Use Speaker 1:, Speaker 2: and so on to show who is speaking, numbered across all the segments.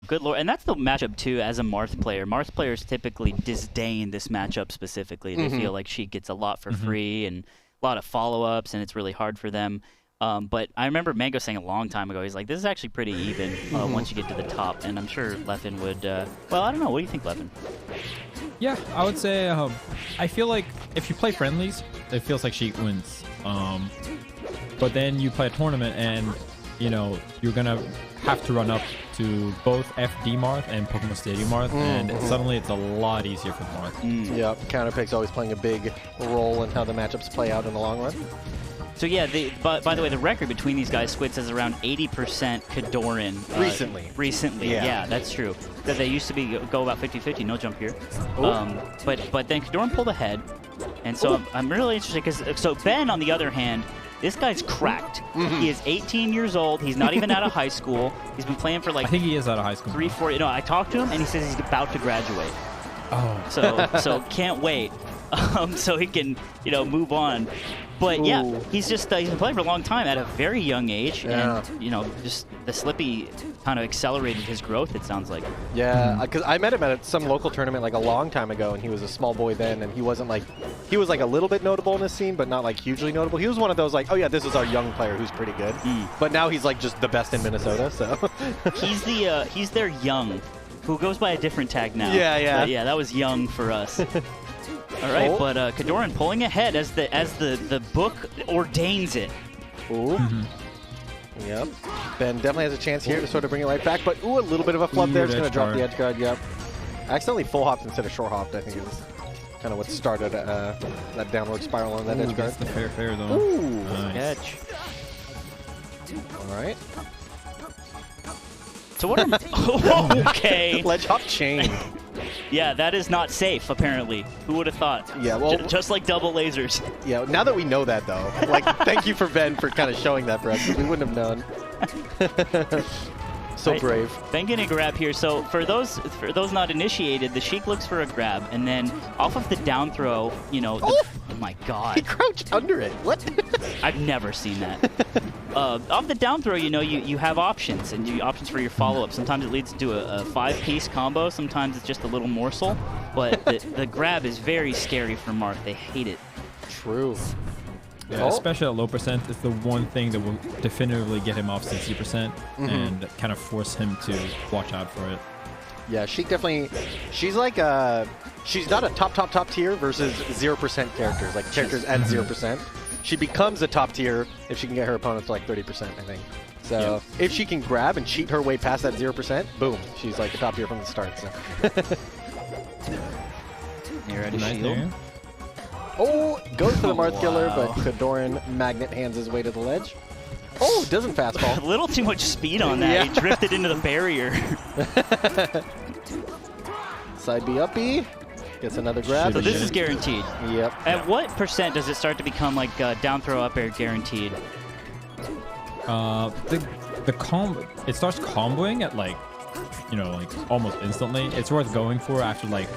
Speaker 1: Good lord. And that's the matchup, too, as a Marth player. Marth players typically disdain this matchup specifically. They feel like she gets a lot for free and a lot of follow-ups, and it's really hard for them. But I remember Mango saying a long time ago, he's like, this is actually pretty even once you get to the top. And I'm sure Leffen would, well, I don't know. What do you think, Leffen?
Speaker 2: Yeah, I would say, I feel like if you play friendlies, it feels like Sheik wins. But then you play a tournament and, you know, you're going to have to run up to both FD Marth and Pokemon Stadium Marth, and suddenly it's a lot easier for Marth.
Speaker 3: Yep, counterpick's always playing a big role in how the matchups play out in the long run.
Speaker 1: So yeah, by the way, the record between these guys, Squits, is around 80% KoDoRiN. Recently, yeah, that's true. They used to go about 50-50, no jump here. But then KoDoRiN pulled ahead, and so I'm really interested because so Ben, on the other hand, this guy's cracked. He is 18 years old. He's not even out of high school. He's been playing for like
Speaker 2: I think he is out of high school.
Speaker 1: 3-4. No, I talked to him and he says he's about to graduate.
Speaker 2: Oh.
Speaker 1: So can't wait. So he can, you know, move on. But yeah, he's just he's been playing for a long time at a very young age, and you know, just the Slippy kind of accelerated his growth. It sounds like.
Speaker 3: Yeah, because I met him at some local tournament like a long time ago, and he was a small boy then, and he wasn't like he was like a little bit notable in the scene, but not like hugely notable. He was one of those like, oh yeah, this is our young player who's pretty good. But now he's like just the best in Minnesota. So
Speaker 1: he's their young, who goes by a different tag now.
Speaker 3: Yeah.
Speaker 1: But yeah, that was young for us. All right, but KoDoRiN pulling ahead as the book ordains it.
Speaker 3: Ooh. Yep. Ben definitely has a chance here to sort of bring it right back, but a little bit of a flub there. It's going to drop the edge guard. Yep. Accidentally full hopped instead of short hopped, I think is kind of what started that downward spiral on that edge guard.
Speaker 2: That's the fair though.
Speaker 3: Ooh.
Speaker 2: Nice.
Speaker 1: Catch.
Speaker 3: All right.
Speaker 1: So what are okay.
Speaker 3: Ledge hop chain.
Speaker 1: Yeah, that is not safe, apparently. Who would have thought?
Speaker 3: Yeah, well...
Speaker 1: just like double lasers.
Speaker 3: Yeah, now that we know that, though, like, thank you for Ben for kind of showing that for us, because we wouldn't have known. So brave.
Speaker 1: Ben getting a grab here. So for those not initiated, the Sheik looks for a grab, and then off of the down throw, you know... oh my god.
Speaker 3: He crouched under it. What?
Speaker 1: I've never seen that. Off the down throw, you know, you have options, and options for your follow-up. Sometimes it leads to a 5-piece combo. Sometimes it's just a little morsel. But the grab is very scary for Marth. They hate it.
Speaker 3: True.
Speaker 2: Yeah, especially at low percent, it's the one thing that will definitively get him off 60% and kind of force him to watch out for it.
Speaker 3: Yeah, Sheik definitely, she's like she's not a top tier versus 0% characters, like characters at 0%. She becomes a top tier if she can get her opponents to like 30%, I think. So if she can grab and cheat her way past that 0%, boom, she's like a top tier from the start. So.
Speaker 1: You ready, shield?
Speaker 3: Oh, goes for the Marth killer, but KoDoRiN magnet hands his way to the ledge. Oh, doesn't fastball.
Speaker 1: A little too much speed on that. He drifted into the barrier.
Speaker 3: Side B up B. Gets another grab.
Speaker 1: So this is guaranteed.
Speaker 3: Yep.
Speaker 1: At what percent does it start to become like down throw up air guaranteed?
Speaker 2: The combo, it starts comboing at like, you know, like almost instantly. It's worth going for after like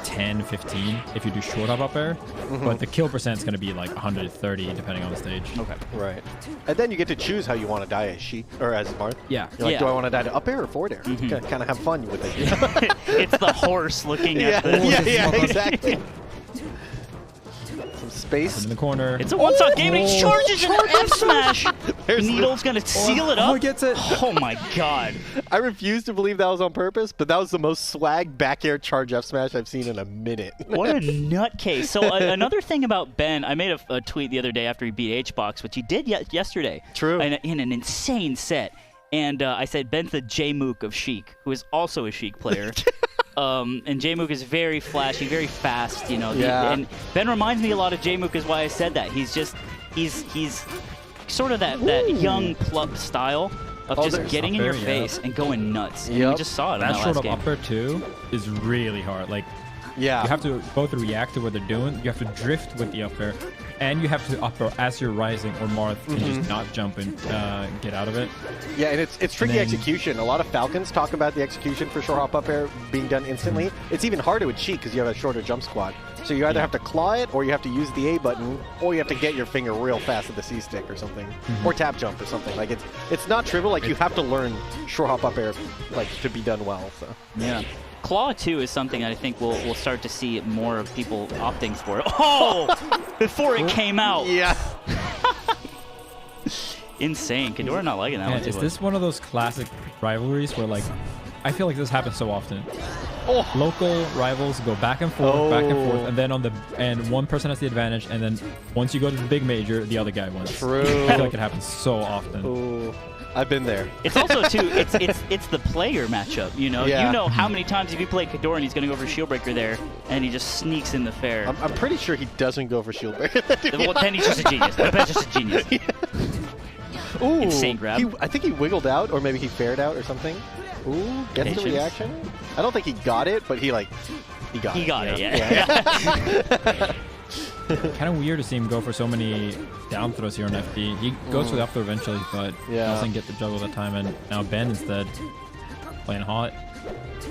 Speaker 2: 10, 15 if you do short up air, but the kill percent is going to be like 130 depending on the stage.
Speaker 1: Okay.
Speaker 3: Right. And then you get to choose how you want to die as Sheik or as Marth.
Speaker 2: Yeah.
Speaker 3: You're like, do I want to die to up air or forward air? Kind of have fun with it.
Speaker 1: It's the horse looking at the...
Speaker 3: Yeah, exactly. Some space.
Speaker 2: In the corner.
Speaker 1: It's a one-shot game and he charges an F-smash! Needle's going to seal it up.
Speaker 2: Oh, he gets it.
Speaker 1: Oh my god.
Speaker 3: I refuse to believe that was on purpose, but that was the most swag back air charge F smash I've seen in a minute.
Speaker 1: What a nutcase. So another thing about Ben, I made a tweet the other day after he beat HBox, which he did yesterday.
Speaker 3: True.
Speaker 1: In an insane set. And I said, Ben's the J-Mook of Sheik, who is also a Sheik player. And J-Mook is very flashy, very fast, you know. And Ben reminds me a lot of J-Mook is why I said that. He's just, he's sort of that young plup style of just getting in your face and going nuts. And we just saw it in that last game.
Speaker 2: That short up too is really hard. Like, you have to both react to what they're doing. You have to drift with the up air, and you have to up throw as you're rising, or Marth can just not jump and get out of it.
Speaker 3: Yeah, and it's tricky execution. A lot of Falcons talk about the execution for short hop up air being done instantly. It's even harder with Sheik because you have a shorter jump squat. So you either have to claw it, or you have to use the A button, or you have to get your finger real fast at the C stick or something, or tap jump or something. Like it's not trivial. Like you have to learn short hop up air like to be done well. So
Speaker 1: yeah. Claw 2 is something I think we'll start to see more of people opting for. Oh! Before it came out.
Speaker 3: Yeah.
Speaker 1: Insane. KoDoRiN not liking that one too
Speaker 2: Is
Speaker 1: much.
Speaker 2: this one of those classic rivalries where, like, I feel like this happens so often.
Speaker 3: Oh.
Speaker 2: Local rivals go back and forth, and then one person has the advantage, and then once you go to the big major, the other guy wins.
Speaker 3: True.
Speaker 2: I feel like it happens so often.
Speaker 3: Ooh. I've been there.
Speaker 1: It's also too. It's the player matchup. You know.
Speaker 3: Yeah.
Speaker 1: You know how many times if you play KoDoRiN, he's going to go for shield breaker there, and he just sneaks in the fair.
Speaker 3: I'm pretty sure he doesn't go for shield breaker.
Speaker 1: Well, then he's just a genius. Ben's just a genius.
Speaker 3: Ooh,
Speaker 1: Insane grab.
Speaker 3: I think he wiggled out, or maybe he fared out or something. Ooh, gets the reaction. I don't think he got it, but he got it.
Speaker 1: He got it. Yeah.
Speaker 2: Kind of weird to see him go for so many down throws here on FD. He goes for the up throw eventually, but doesn't get the juggle that time. And now Ben instead playing hot.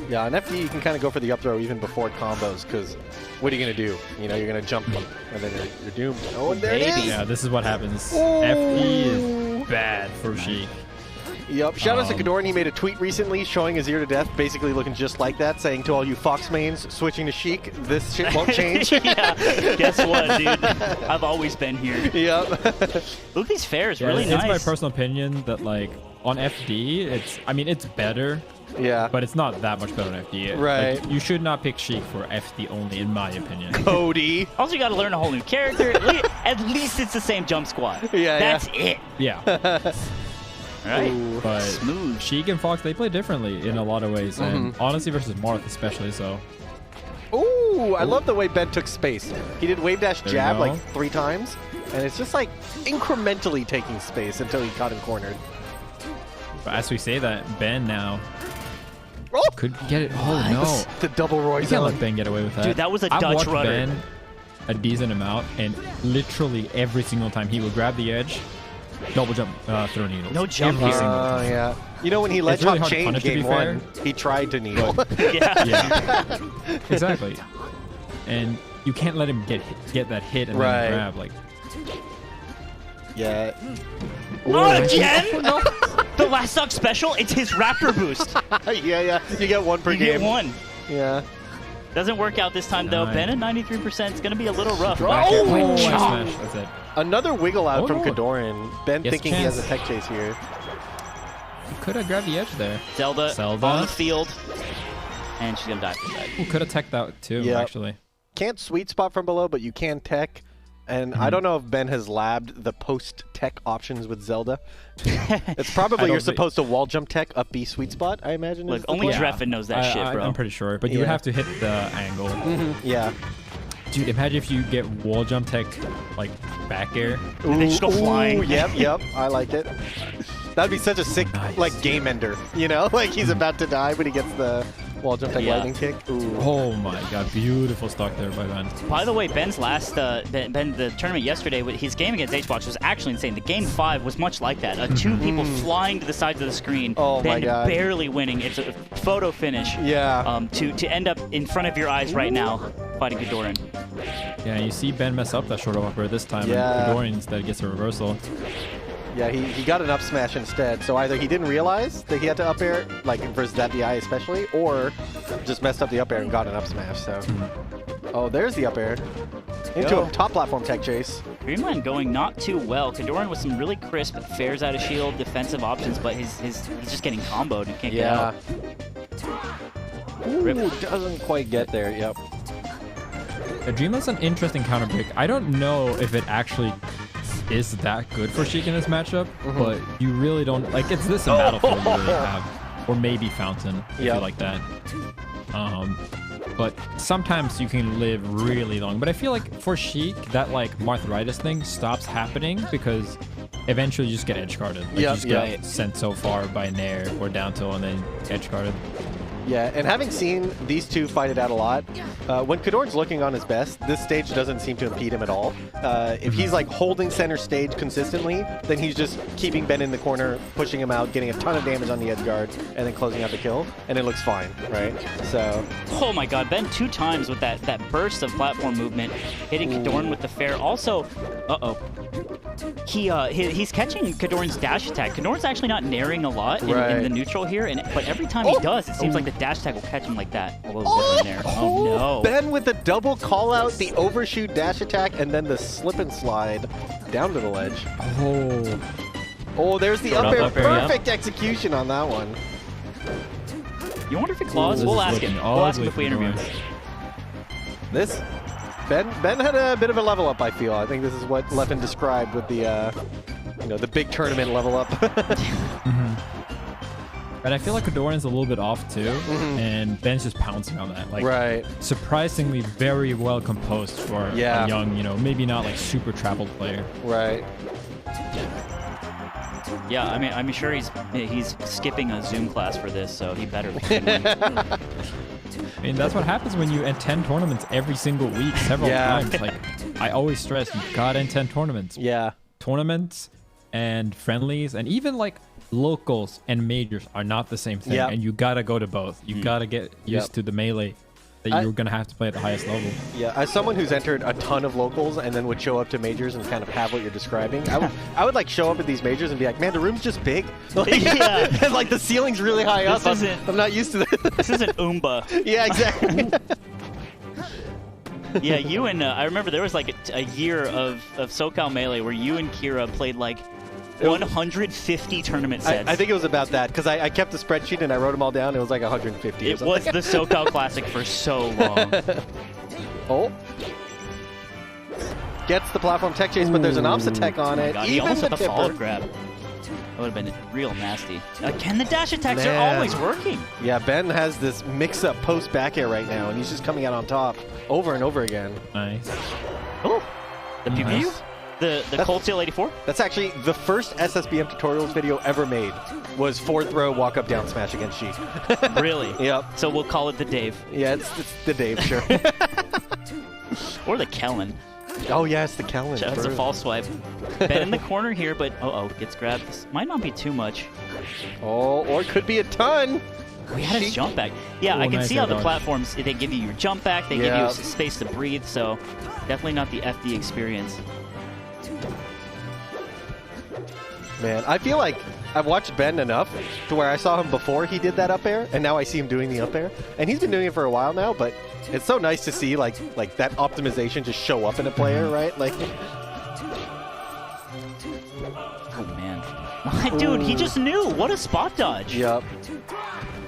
Speaker 3: Yeah, on FD you can kind of go for the up throw even before combos, because what are you going to do? You know, you're going to jump and then you're doomed. Oh, and there it is!
Speaker 2: Yeah, this is what happens.
Speaker 3: Ooh.
Speaker 2: FD is bad for Sheik.
Speaker 3: Yep. Shout out to KoDoRiN. He made a tweet recently showing his ear to death, basically looking just like that, saying to all you Fox mains switching to Sheik, this shit won't change.
Speaker 1: Yeah. Guess what, dude? I've always been here.
Speaker 3: Yep.
Speaker 1: Look at these fairs,
Speaker 2: Yeah,
Speaker 1: really
Speaker 2: it's
Speaker 1: nice.
Speaker 2: my personal opinion that, like, on FD, it's better.
Speaker 3: Yeah.
Speaker 2: But it's not that much better on FD.
Speaker 3: Right.
Speaker 2: Like, you should not pick Sheik for FD only, in my opinion.
Speaker 3: Cody.
Speaker 1: Also, you got to learn a whole new character. At least it's the same jump squad.
Speaker 3: Yeah,
Speaker 1: That's it.
Speaker 2: Yeah.
Speaker 1: Right?
Speaker 3: Ooh.
Speaker 2: But
Speaker 1: Smooth.
Speaker 2: Sheik and Fox, they play differently in a lot of ways. And honestly, versus Marth especially so.
Speaker 3: Ooh, I love the way Ben took space. He did wave dash
Speaker 2: There you
Speaker 3: jab
Speaker 2: go.
Speaker 3: like 3 times, and it's just like incrementally taking space until he caught him cornered.
Speaker 2: But as we say that, Ben now
Speaker 3: Oh!
Speaker 2: could get it. Oh, no.
Speaker 3: The double Roy
Speaker 2: You can't
Speaker 3: zone.
Speaker 2: let Ben get away with that.
Speaker 1: Dude, that was a
Speaker 2: I've
Speaker 1: Dutch
Speaker 2: watched
Speaker 1: rudder.
Speaker 2: Ben a decent amount, and literally every single time he would grab the edge, double jump, throw needles.
Speaker 1: No jump
Speaker 2: Every
Speaker 1: here.
Speaker 2: single time.
Speaker 3: Yeah. You know, when he let
Speaker 2: It's really
Speaker 3: Chop
Speaker 2: hard to
Speaker 3: change
Speaker 2: punish, to be
Speaker 3: game 1, he tried to needle.
Speaker 1: Yeah.
Speaker 2: Yeah, exactly. And you can't let him get that hit and
Speaker 3: Right.
Speaker 2: then grab. Like,
Speaker 3: Yeah.
Speaker 1: Not again! The last stock special, it's his Raptor boost.
Speaker 3: Yeah. You get 1 per
Speaker 1: You
Speaker 3: game.
Speaker 1: get 1.
Speaker 3: Yeah.
Speaker 1: Doesn't work out this time, though.
Speaker 2: Nice.
Speaker 1: Ben at 93%. It's going to be a little rough.
Speaker 2: back air.
Speaker 1: my
Speaker 2: Nice
Speaker 1: God.
Speaker 2: smash. That's it.
Speaker 3: Another wiggle out from
Speaker 2: Oh.
Speaker 3: KoDoRiN. Ben
Speaker 2: Yes,
Speaker 3: thinking he has a
Speaker 2: chance.
Speaker 3: tech chase here.
Speaker 2: Could have grabbed the edge there.
Speaker 1: Zelda
Speaker 2: Zelda.
Speaker 1: on the field. And she's going to die for that.
Speaker 2: Could have teched that too,
Speaker 3: Yep.
Speaker 2: actually.
Speaker 3: Can't sweet spot from below, but you can tech. And I don't know if Ben has labbed the post-tech options with Zelda. It's probably you're
Speaker 2: don't think-
Speaker 3: supposed to wall jump tech up B sweet spot, I imagine.
Speaker 1: Look,
Speaker 3: is the
Speaker 1: only
Speaker 3: plan.
Speaker 1: Dreffin knows that shit, bro.
Speaker 2: I'm pretty sure, but you would
Speaker 3: Yeah.
Speaker 2: have to hit the angle.
Speaker 3: Yeah.
Speaker 2: Dude, imagine if you get wall jump tech, like, back air.
Speaker 1: And then just go flying.
Speaker 3: Yep. I like it. That'd be such a sick,
Speaker 2: Nice.
Speaker 3: like, game ender. You know? Like, he's about to die, but he gets the wall jump tech
Speaker 1: Yeah.
Speaker 3: lightning kick. Ooh.
Speaker 2: Oh my god, beautiful stock there by Ben.
Speaker 1: By the way, Ben's last, Ben, the tournament yesterday, his game against HBox was actually insane. The game 5 was much like that. 2 people flying to the sides of the screen.
Speaker 3: Oh my
Speaker 1: Ben
Speaker 3: God.
Speaker 1: barely winning. It's a photo finish.
Speaker 3: Yeah.
Speaker 1: To end up in front of your eyes right now, fighting KoDoRiN.
Speaker 2: Yeah, you see Ben mess up that short upper this time,
Speaker 3: Yeah.
Speaker 2: and KoDoRiN instead gets a reversal.
Speaker 3: Yeah, he got an up smash instead. So either he didn't realize that he had to up air, like versus that DI especially, or just messed up the up air and got an up smash. So, oh, there's the up air into
Speaker 1: Go.
Speaker 3: a top platform tech chase.
Speaker 1: Greenland going not too well. KoDoRiN with some really crisp fares out of shield, defensive options, but he's just getting comboed and can't get out.
Speaker 3: Ooh, doesn't quite get there. Yep.
Speaker 2: Dreamland's an interesting counter pick. I don't know if it actually is that good for Sheik in this matchup, but you really don't like it's this in Battlefield you really have, or maybe Fountain if
Speaker 3: Yep.
Speaker 2: you like that. But sometimes you can live really long. But I feel like for Sheik, that like Marthritis thing stops happening because eventually you just get edge guarded. Like,
Speaker 3: Yep,
Speaker 2: you just get sent so far by Nair or down tilt and then edge guarded.
Speaker 3: Yeah, and having seen these two fight it out a lot, when KoDoRiN's looking on his best, this stage doesn't seem to impede him at all. If he's like holding center stage consistently, then he's just keeping Ben in the corner, pushing him out, getting a ton of damage on the edge guard, and then closing out the kill, and it looks fine, right? So.
Speaker 1: Oh my God, Ben 2 times with that burst of platform movement, hitting KoDoRiN with the fair. Also, he's catching KoDoRiN's dash attack. KoDoRiN's actually not nairing a lot in the neutral here, but every time he does, it seems like the dash attack will catch him like that. A little bit in there. Oh no.
Speaker 3: Ben with the double call out, the overshoot dash attack, and then the slip and slide down to the ledge. Oh, there's the up air. Perfect execution on that one.
Speaker 1: You wonder if it claws? We'll ask him. We'll ask him if we interview him.
Speaker 3: This Ben had a bit of a level up, I feel. I think this is what Leffen described with the the big tournament level up.
Speaker 2: And I feel like KoDoRiN's a little bit off too, and Ben's just pouncing on that. Like, surprisingly very well composed for a young, maybe not like super traveled player.
Speaker 3: Right.
Speaker 1: Yeah, I mean, I'm sure he's skipping a Zoom class for this, so he better be one.
Speaker 2: I mean, that's what happens when you attend tournaments every single week, several times. Like, I always stress, you gotta attend tournaments.
Speaker 3: Yeah.
Speaker 2: Tournaments and friendlies and even like locals and majors are not the same thing, and you gotta go to both. You gotta get used to the melee that you're gonna have to play at the highest level.
Speaker 3: Yeah, as someone who's entered a ton of locals and then would show up to majors and kind of have what you're describing, I would like show up at these majors and be like, man, the room's just big. Like, and like the ceiling's really high up. I'm not used to this.
Speaker 1: This isn't Oomba.
Speaker 3: Yeah, exactly.
Speaker 1: Yeah, you and I remember there was like a year of SoCal Melee where you and Kira played like 150 tournament sets.
Speaker 3: I think it was about that, because I kept the spreadsheet and I wrote them all down. It was like 150.
Speaker 1: It was the SoCal Classic for so long.
Speaker 3: Gets the platform tech chase, but there's an opposite tech on it.
Speaker 1: God, he almost hit the follow-up grab. That would have been real nasty. Again, the dash attacks are always working.
Speaker 3: Yeah, Ben has this mix-up post back air right now, and he's just coming out on top over and over again.
Speaker 2: Nice.
Speaker 1: Oh, the PPU? The Cold Steel 84?
Speaker 3: That's actually the first SSBM tutorials video ever made. Was forward throw, walk up, down smash against Sheik.
Speaker 1: Really?
Speaker 3: Yep.
Speaker 1: So we'll call it the Dave.
Speaker 3: Yeah, it's the Dave, sure.
Speaker 1: Or the Kellen.
Speaker 3: Oh yeah, it's the Kellen.
Speaker 1: That's a false swipe. Ben in the corner here, but gets grabbed. This might not be too much.
Speaker 3: Oh, or it could be a ton.
Speaker 1: We had his jump back. Yeah, I can see how the platforms, they give you your jump back, they give you space to breathe, so definitely not the FD experience.
Speaker 3: Man, I feel like I've watched Ben enough to where I saw him before he did that up air, and now I see him doing the up air. And he's been doing it for a while now, but it's so nice to see like that optimization just show up in a player, right? Like,
Speaker 1: oh man, my dude, he just knew. What a spot dodge.
Speaker 3: Yep.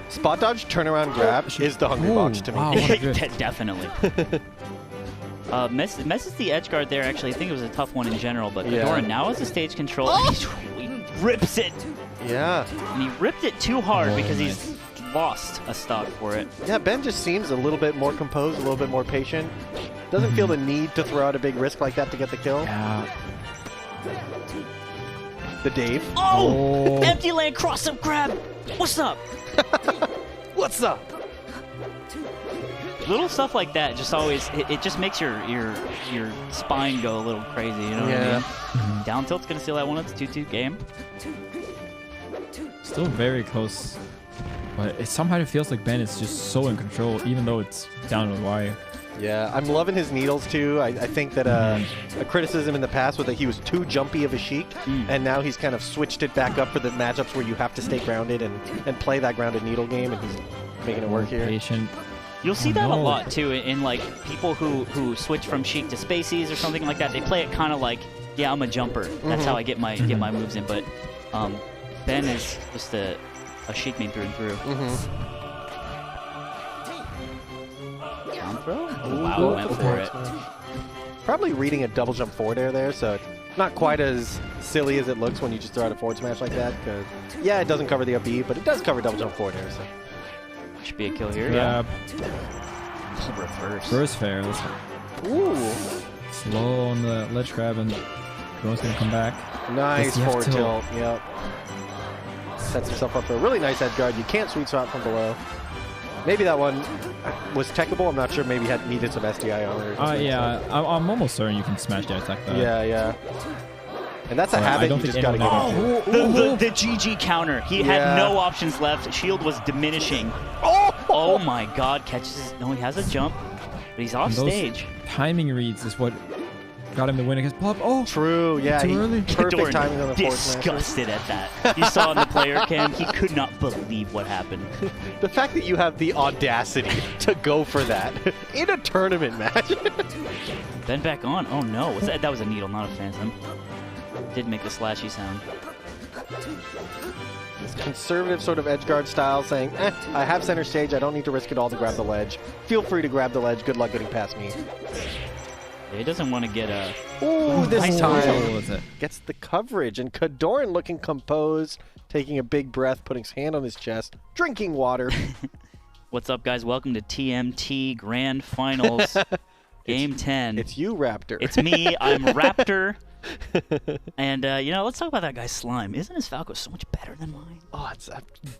Speaker 3: Spot dodge, turnaround grab is the hungry box to me.
Speaker 2: Wow,
Speaker 1: definitely. Messes the edge guard there, actually. I think it was a tough one in general, but KoDoRiN now has the stage control. He rips it.
Speaker 3: Yeah.
Speaker 1: And he ripped it too hard because he's lost a stock for it.
Speaker 3: Yeah, Ben just seems a little bit more composed, a little bit more patient. Doesn't feel the need to throw out a big risk like that to get the kill.
Speaker 2: Yeah.
Speaker 3: The Dave.
Speaker 1: Oh! Empty land cross-up grab. What's up?
Speaker 3: What's up?
Speaker 1: Little stuff like that just always, it just makes your spine go a little crazy, you know what I mean? Down tilt's going to steal that one. It's 2-2 game.
Speaker 2: Still very close, but it somehow feels like Ben is just so in control, even though it's down to the wire.
Speaker 3: Yeah, I'm loving his needles too. I think that a criticism in the past was that he was too jumpy of a Sheik, and now he's kind of switched it back up for the matchups where you have to stay grounded and play that grounded needle game, and he's making it work here.
Speaker 2: Patient.
Speaker 1: You'll see that a lot too in like people who switch from Sheik to Spaceys or something like that. They play it kind of like, yeah, I'm a jumper. That's how I get my moves in. But Ben is just a Sheik main through and through. Down throw? Oh, wow, went for it.
Speaker 3: Probably reading a double jump forward air there, so not quite as silly as it looks when you just throw out a forward smash like that. Because yeah, it doesn't cover the up B, but it does cover double jump forward air. So.
Speaker 1: Should be a kill here.
Speaker 2: Yeah.
Speaker 1: Reverse.
Speaker 2: First fair.
Speaker 3: Ooh.
Speaker 2: Slow on the ledge grab, and KoDoRiN's gonna come back.
Speaker 3: Nice forward tilt. Yep. Sets himself up for a really nice edge guard. You can't sweet spot from below. Maybe that one was techable. I'm not sure. Maybe needed some SDI on it or something.
Speaker 2: Yeah, I'm almost certain you can smash the attack that.
Speaker 3: Yeah. And that's a habit you just got to get into.
Speaker 1: The GG counter. He had no options left. Shield was diminishing. Oh my god. Catches. No, he has a jump. But he's off stage.
Speaker 2: Timing reads is what got him to win against Pop. Oh,
Speaker 3: true. Yeah,
Speaker 2: too early.
Speaker 3: Perfect timing on the forward smash.
Speaker 1: Disgusted at that. You saw in the player cam, he could not believe what happened.
Speaker 3: The fact that you have the audacity to go for that in a tournament match.
Speaker 1: Then back on. Oh no, that was a needle, not a phantom. Did make a slashy sound.
Speaker 3: This conservative sort of edge guard style, saying, I have center stage. I don't need to risk it all to grab the ledge. Feel free to grab the ledge. Good luck getting past me.
Speaker 1: He doesn't want to get a...
Speaker 3: Ooh, this time gets the coverage. And KoDoRiN looking composed, taking a big breath, putting his hand on his chest, drinking water.
Speaker 1: What's up, guys? Welcome to TMT Grand Finals, Game 10.
Speaker 3: It's you, Raptor.
Speaker 1: It's me. I'm Raptor. And, let's talk about that guy's slime. Isn't his Falco so much better than mine?
Speaker 3: Oh, it's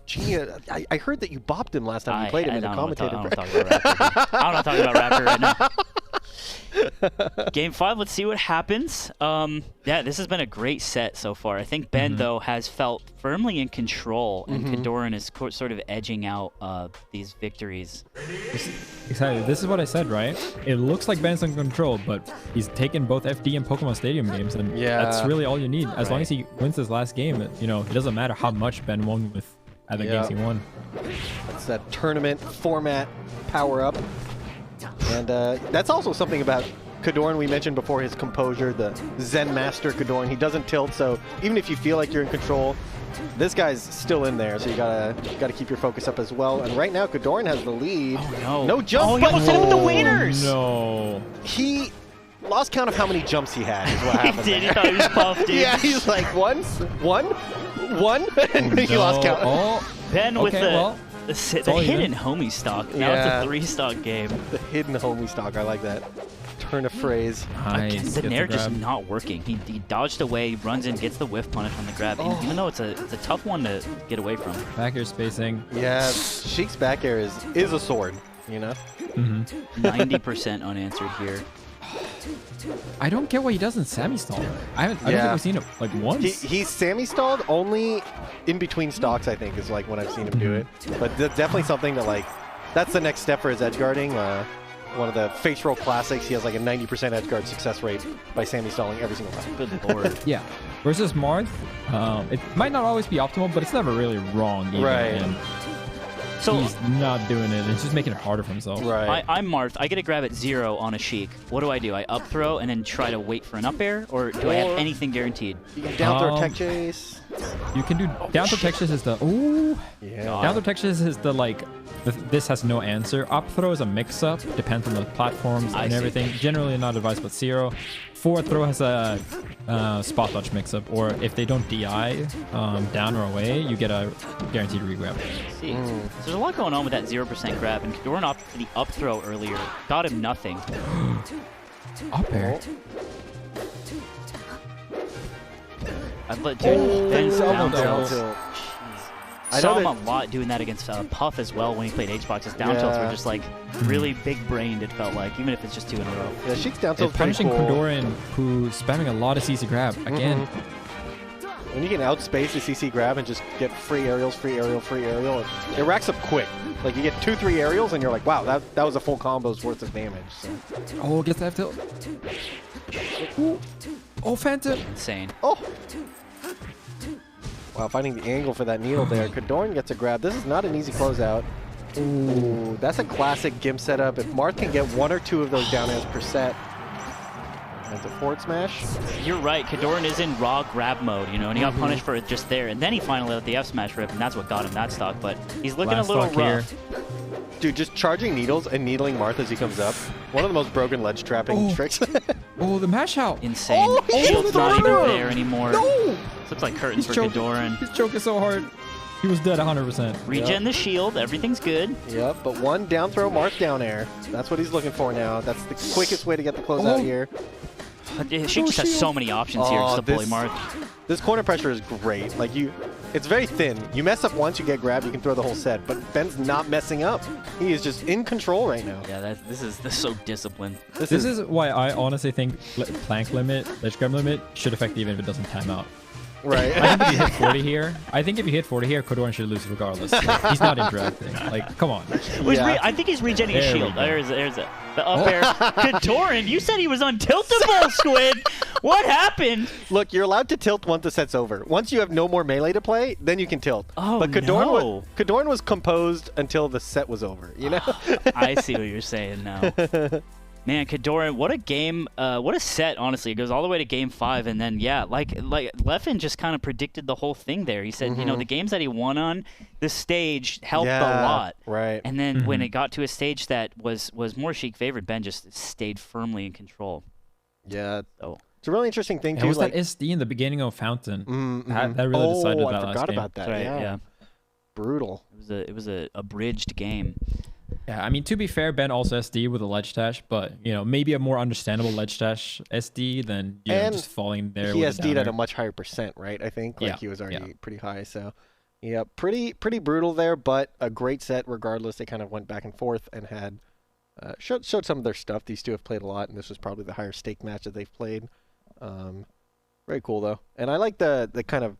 Speaker 3: genius. I heard that you bopped him last time you played him in the commentator.
Speaker 1: I don't want to talk about Raptor right now. Game 5, let's see what happens. Yeah, this has been a great set so far. I think Ben, though, has felt firmly in control, and KoDoRiN is sort of edging out these victories.
Speaker 2: Exactly. This is what I said, right? It looks like Ben's in control, but he's taken both FD and Pokemon Stadium games, and that's really all you need. As long as he wins his last game, it doesn't matter how much Ben won with other games he won.
Speaker 3: That's that tournament format power-up. And that's also something about KoDoRiN. We mentioned before his composure, the Zen Master KoDoRiN. He doesn't tilt, so even if you feel like you're in control, this guy's still in there, so you gotta keep your focus up as well. And right now, KoDoRiN has the lead.
Speaker 1: Oh no!
Speaker 3: No jump.
Speaker 1: Oh, he almost hit him with the wieners.
Speaker 2: No.
Speaker 3: He lost count of how many jumps he had. Is what happened.
Speaker 1: He did. He thought he was puffed.
Speaker 3: Yeah, he's like one, and he lost count.
Speaker 2: Oh.
Speaker 1: Ben with the hidden homie stock. Now it's a 3-stock game.
Speaker 3: The hidden homie stock. I like that. Turn of phrase.
Speaker 2: Nice.
Speaker 1: The Nair just not working. He dodged away, runs in, gets the whiff punish on the grab. Even though it's a tough one to get away from.
Speaker 2: Back air spacing.
Speaker 3: Yeah, Sheik's back air is a sword,
Speaker 1: 90% unanswered here.
Speaker 2: I don't get what he does in Sammy stall. I don't think we've seen it like once.
Speaker 3: He's Sammy stalled only in between stocks, I think, is like when I've seen him do it. But that's definitely something that that's the next step for his edge guarding. One of the face roll classics, he has like a 90% edge guard success rate by Sammy stalling every single time.
Speaker 1: Good lord.
Speaker 2: Yeah. Versus Marth, it might not always be optimal, but it's never really wrong either.
Speaker 3: Right.
Speaker 2: And
Speaker 1: so
Speaker 2: he's not doing it. It's just making it harder for himself.
Speaker 3: Right.
Speaker 1: I'm Marth. I get a grab at 0 on a Sheik. What do? I up throw and then try to wait for an up air, or do I have anything guaranteed?
Speaker 3: You can down throw tech chase.
Speaker 2: You can do down throw tech chase is the down throw tech chase is the this has no answer. Up throw is a mix-up, depends on the platforms and everything. Generally not advised, but 0. Forward throw has a spot dodge mix-up, or if they don't DI down or away, you get a guaranteed regrab.
Speaker 1: See, so there's a lot going on with that 0% grab, and KoDoRiN opted for the up throw earlier. Got him nothing.
Speaker 2: Up air.
Speaker 1: I've let Ben's down tilt. I saw him a lot doing that against Puff as well when he played H-Boxes. Down tilts were just really big-brained, it felt like, even if it's just 2 in a row.
Speaker 3: Yeah, Sheik's down tilt's
Speaker 2: punishing
Speaker 3: cool.
Speaker 2: KoDoRiN, who's spamming a lot of CC grab. Again.
Speaker 3: When you can outspace the CC grab and just get free aerials, it racks up quick. Like, you get 2-3 aerials, and you're like, wow, that was a full combo's worth of damage. So.
Speaker 2: Oh, gets that tilt. Oh, Phantom.
Speaker 1: Insane.
Speaker 3: Oh. Wow, finding the angle for that needle there. KoDoRiN gets a grab. This is not an easy closeout. Ooh, that's a classic GIMP setup. If Marth can get 1 or 2 of those down airs per set, that's a forward smash.
Speaker 1: You're right. KoDoRiN is in raw grab mode, and he got punished for it just there. And then he finally let the F smash rip, and that's what got him that stock. But he's looking a little rough.
Speaker 3: Dude, just charging needles and needling Marth as he comes up. One of the most broken ledge trapping tricks.
Speaker 2: The mash out.
Speaker 1: Insane. Shield's not even there anymore.
Speaker 2: No!
Speaker 1: Looks like curtains for KoDoRiN.
Speaker 2: He's choking so hard. He was dead 100%.
Speaker 1: Regen the shield. Everything's good.
Speaker 3: Yep, but 1 down throw Marth down air. That's what he's looking for now. That's the quickest way to get the closeout here.
Speaker 1: Sheik just has so many options here just to bully Marth.
Speaker 3: This corner pressure is great. Like, It's very thin. You mess up once, you get grabbed, you can throw the whole set. But Ben's not messing up. He is just in control right now.
Speaker 1: Yeah, this is so disciplined.
Speaker 2: This is why I honestly think plank limit, ledge grab limit should affect even if it doesn't time out.
Speaker 3: Right.
Speaker 2: I think if you hit 40 here, KoDoRiN should lose regardless. Like, he's not interacting. Like, come on.
Speaker 1: Well, I think he's regenning his shield. There's it. The up air. KoDoRiN, you said he was untiltable, Squid. What happened?
Speaker 3: Look, you're allowed to tilt once the set's over. Once you have no more melee to play, then you can tilt.
Speaker 1: Oh,
Speaker 3: but KoDoRiN was composed until the set was over, you know?
Speaker 1: I see what you're saying now. Man, KoDoRiN, what a game, what a set, honestly. It goes all the way to game 5, and then, yeah, like Leffen just kind of predicted the whole thing there. He said, you know, the games that he won on, the stage helped a lot.
Speaker 3: Right.
Speaker 1: And then when it got to a stage that was more Sheik favored, Ben just stayed firmly in control.
Speaker 3: Yeah.
Speaker 1: So.
Speaker 3: It's a really interesting thing, too.
Speaker 2: It was that SD in the beginning of Fountain. That really decided that last game.
Speaker 3: I forgot about that.
Speaker 1: Right,
Speaker 3: yeah. Brutal.
Speaker 1: It was a bridged game.
Speaker 2: Yeah, I mean, to be fair, Ben also SD with a ledge dash, but, you know, maybe a more understandable ledge dash SD than just falling there.
Speaker 3: He SD'd at a much higher percent, right? I think he was already pretty high. So, yeah, pretty brutal there, but a great set regardless. They kind of went back and forth and had showed some of their stuff. These two have played a lot, and this was probably the higher stake match that they've played. Very cool, though. And I like the kind of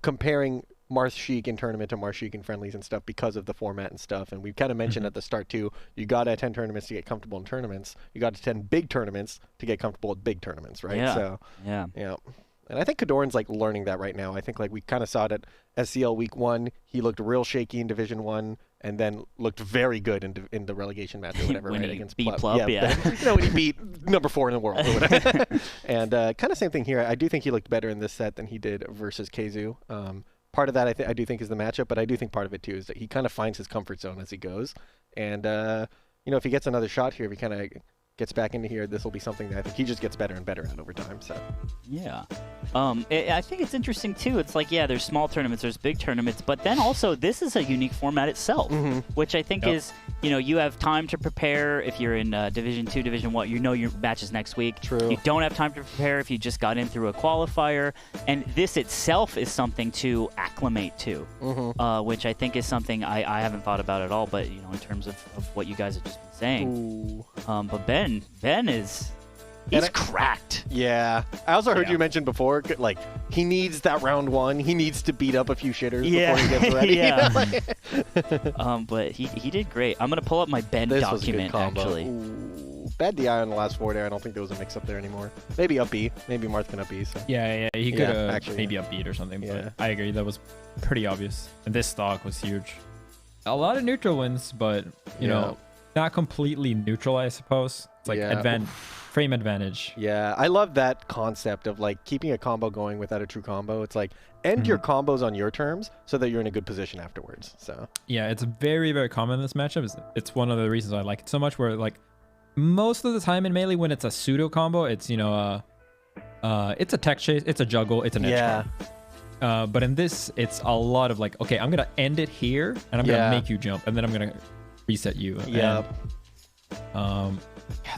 Speaker 3: comparing Marth Sheik in tournament to Marth Sheik in friendlies and stuff because of the format and stuff. And we kind of mentioned at the start too, you got to attend tournaments to get comfortable in tournaments. You got to attend big tournaments to get comfortable at big tournaments, right?
Speaker 1: Yeah.
Speaker 3: So
Speaker 1: yeah.
Speaker 3: And I think KoDoRiN's like learning that right now. I think like we kind of saw it at SCL week 1. He looked real shaky in Division 1 and then looked very good in the relegation match or whatever,
Speaker 1: when
Speaker 3: right?
Speaker 1: he
Speaker 3: Against
Speaker 1: beat Plup,
Speaker 3: yeah. You know, when he beat number 4 in the world or whatever. And kind of same thing here. I do think he looked better in this set than he did versus Keizu. Part of that I do think is the matchup, but I do think part of it too is that he kind of finds his comfort zone as he goes. And you know, if he gets another shot here, if he kind of gets back into here, this will be something that I think he just gets better and better at over time. So
Speaker 1: yeah, I think it's interesting too. It's like, yeah, there's small tournaments, there's big tournaments, but then also this is a unique format itself, which I think is, you know, you have time to prepare if you're in Division 2, Division 1. You know your matches next week.
Speaker 3: True.
Speaker 1: You don't have time to prepare if you just got in through a qualifier, and this itself is something to acclimate to, which I think is something I haven't thought about at all. But you know, in terms of what you guys have just been saying, but Ben is. He's cracked.
Speaker 3: Yeah. I also heard you mention before, like, he needs that round 1. He needs to beat up a few shitters before he gets ready.
Speaker 1: Yeah. But he did great. I'm going to pull up my Ben document, actually.
Speaker 3: Ooh. Bad DI on the last 4 there. I don't think there was a mix-up there anymore. Maybe up B. Maybe Marth can up B. So.
Speaker 2: Yeah, he could have maybe up beat or something.
Speaker 3: Yeah.
Speaker 2: But I agree. That was pretty obvious. And this stock was huge. A lot of neutral wins, but, you know, not completely neutral, I suppose. It's like frame advantage.
Speaker 3: Yeah, I love that concept of like keeping a combo going without a true combo. It's like end your combos on your terms so that you're in a good position afterwards. So
Speaker 2: yeah, it's very, very common in this matchup. It's one of the reasons I like it so much, where like most of the time in Melee when it's a pseudo combo, it's, you know, it's a tech chase, it's a juggle, it's an edge guard. But in this, it's a lot of like, okay, I'm gonna end it here and I'm gonna make you jump and then I'm gonna reset you.
Speaker 3: Yeah.
Speaker 2: Yeah,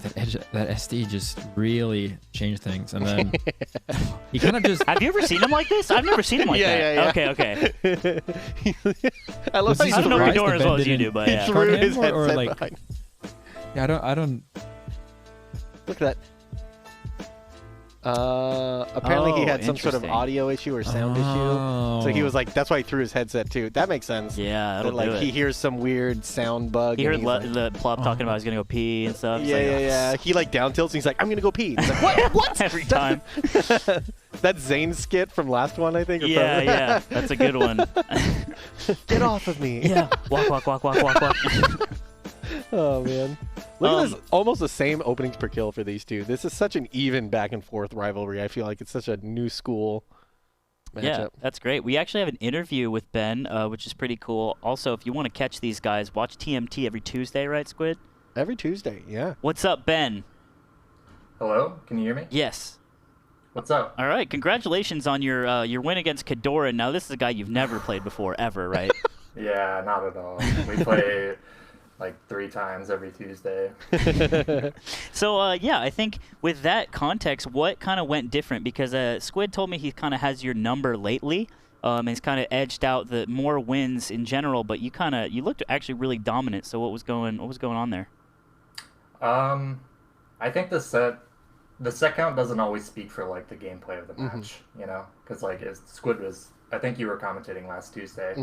Speaker 2: that SD just really changed things, and then he kind of just.
Speaker 1: Have you ever seen him like this? I've never seen him like that.
Speaker 3: Yeah.
Speaker 1: Okay.
Speaker 3: I love how
Speaker 1: I don't know KoDoRiN as well as you do, but yeah.
Speaker 3: He threw his headset
Speaker 2: or like,
Speaker 3: behind.
Speaker 2: Yeah, I don't.
Speaker 3: Look at that. Apparently he had some sort of audio issue or sound issue. So he was like, that's why he threw his headset too. That makes sense.
Speaker 1: Yeah, that'll do it.
Speaker 3: He hears some weird sound bug.
Speaker 1: He heard the Plup talking about he's going to go pee and stuff.
Speaker 3: Yeah. He like down tilts and he's like, I'm going to go pee. He's like, what?
Speaker 1: Every time.
Speaker 3: That Zane skit from last one, I think.
Speaker 1: Yeah. That's a good one.
Speaker 3: Get off of me.
Speaker 1: Yeah. Walk.
Speaker 3: Oh, man. Look at this, almost the same openings per kill for these two. This is such an even back and forth rivalry. I feel like it's such a new school matchup.
Speaker 1: Yeah, that's great. We actually have an interview with Ben, which is pretty cool. Also, if you want to catch these guys, watch TMT every Tuesday, right, Squid?
Speaker 3: Every Tuesday, yeah.
Speaker 1: What's up, Ben?
Speaker 4: Hello? Can you hear me?
Speaker 1: Yes.
Speaker 4: What's up?
Speaker 1: All right, congratulations on your win against KoDoRiN. Now, this is a guy you've never played before, ever, right?
Speaker 4: Yeah, not at all. We play like 3 times every Tuesday.
Speaker 1: So, yeah, I think with that context, what kind of went different? Because Squid told me he kind of has your number lately. and it's kind of edged out the more wins in general. But you looked actually really dominant. So what was going on there?
Speaker 4: I think the set count doesn't always speak for like the gameplay of the match, you know, because like Squid was, I think you were commentating last Tuesday.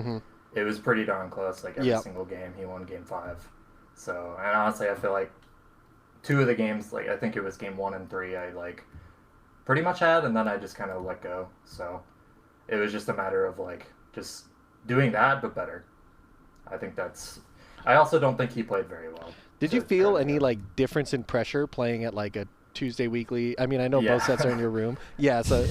Speaker 4: It was pretty darn close. Like every single game, he won game 5. So, and honestly, I feel like 2 of the games, like I think it was game 1 and 3, I like pretty much had, and then I just kind of let go. So it was just a matter of like just doing that, but better. I think that's. I also don't think he played very well.
Speaker 3: Did you feel any like difference in pressure playing at like a Tuesday weekly? I mean, I know both sets are in your room. So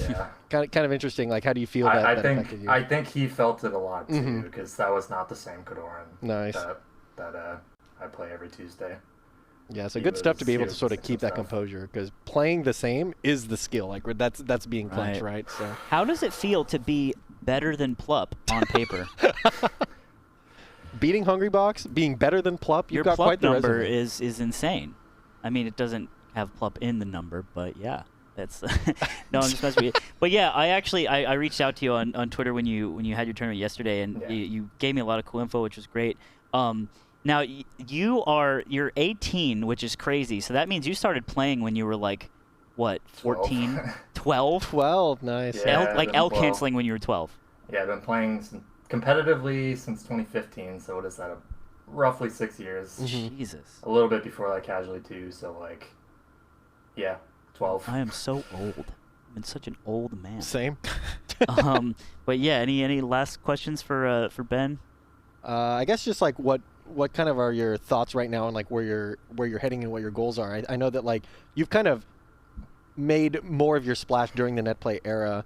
Speaker 3: kind of interesting. Like, how do you feel that affected you?
Speaker 4: I think he felt it a lot too, because that was not the same KoDoRiN that I play every Tuesday.
Speaker 3: Yeah, so good stuff to be able to sort of keep that composure, because playing the same is the skill. Like that's being clutch, right? So
Speaker 1: how does it feel to be better than Plup on paper?
Speaker 3: Beating Hungrybox, being better than Plup, you've got
Speaker 1: Plup
Speaker 3: quite the
Speaker 1: number
Speaker 3: resume.
Speaker 1: is insane. I mean, it doesn't have Plup in the number, but yeah, that's no, I'm just messing with you. But yeah, I reached out to you on Twitter when you had your tournament yesterday, and you gave me a lot of cool info, which was great. Now you're 18, which is crazy. So that means you started playing when you were like, what, 14, 12?
Speaker 3: 12, nice.
Speaker 4: Yeah,
Speaker 1: L canceling when you were 12.
Speaker 4: Yeah, I've been playing competitively since 2015. So what is that? Roughly 6 years.
Speaker 1: Jesus.
Speaker 4: A little bit before that casually too. So like, yeah, 12.
Speaker 1: I am so old. I'm such an old man.
Speaker 3: Same.
Speaker 1: But yeah, any last questions for Ben?
Speaker 3: I guess just like what kind of are your thoughts right now, and like where you're heading and what your goals are. I know that like you've kind of made more of your splash during the net play era.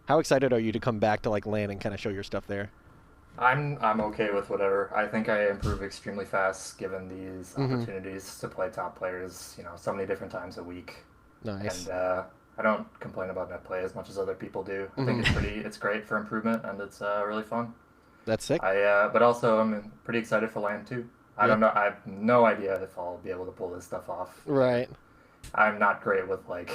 Speaker 3: How excited are you to come back to like LAN and kind of show your stuff there?
Speaker 4: I'm okay with whatever. I think I improve extremely fast given these opportunities to play top players, you know, so many different times a week.
Speaker 3: Nice.
Speaker 4: And I don't complain about net play as much as other people do. I think it's great for improvement, and it's really fun.
Speaker 3: That's sick.
Speaker 4: But also I'm pretty excited for LAN too. I don't know. I have no idea if I'll be able to pull this stuff off.
Speaker 3: Right.
Speaker 4: I'm not great with like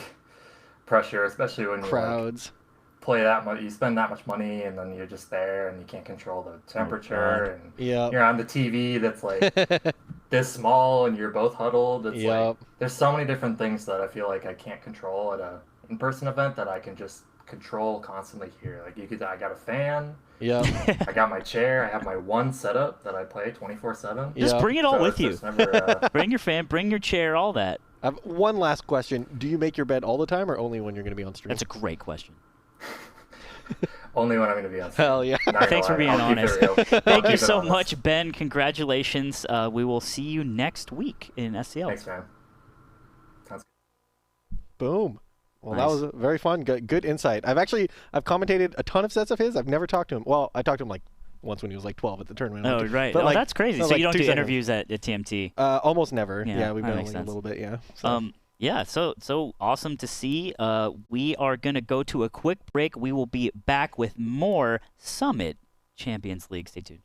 Speaker 4: pressure, especially when
Speaker 3: crowds.
Speaker 4: You like, play that much, you spend that much money, and then you're just there, and you can't control the temperature, and you're on the TV that's like this small, and you're both huddled. It's like there's so many different things that I feel like I can't control at a in-person event that I can just control constantly here. Like I got a fan. I got my chair. I have my one setup that I play 24/7.
Speaker 1: Just bring it all with you.
Speaker 4: Never,
Speaker 1: bring your fan, bring your chair, all that.
Speaker 3: I have one last question. Do you make your bed all the time, or only when you're going to be on stream?
Speaker 1: That's a great question.
Speaker 4: Only when I'm going to be on stream.
Speaker 3: Hell yeah.
Speaker 1: Thanks for being honest. Thank you so much, Ben. Congratulations. We will see you next week in SCL.
Speaker 4: Thanks, man.
Speaker 3: Boom. Well, that was very fun. Good insight. I've commentated a ton of sets of his. I've never talked to him. Well, I talked to him like once when he was like 12 at the tournament.
Speaker 1: Oh, right.
Speaker 3: But
Speaker 1: that's crazy. So
Speaker 3: like
Speaker 1: you don't do
Speaker 3: 2 seconds.
Speaker 1: Interviews at TMT?
Speaker 3: Almost never.
Speaker 1: Yeah,
Speaker 3: we've been only a little bit, So.
Speaker 1: Yeah, so awesome to see. We are going to go to a quick break. We will be back with more Summit Champions League. Stay tuned.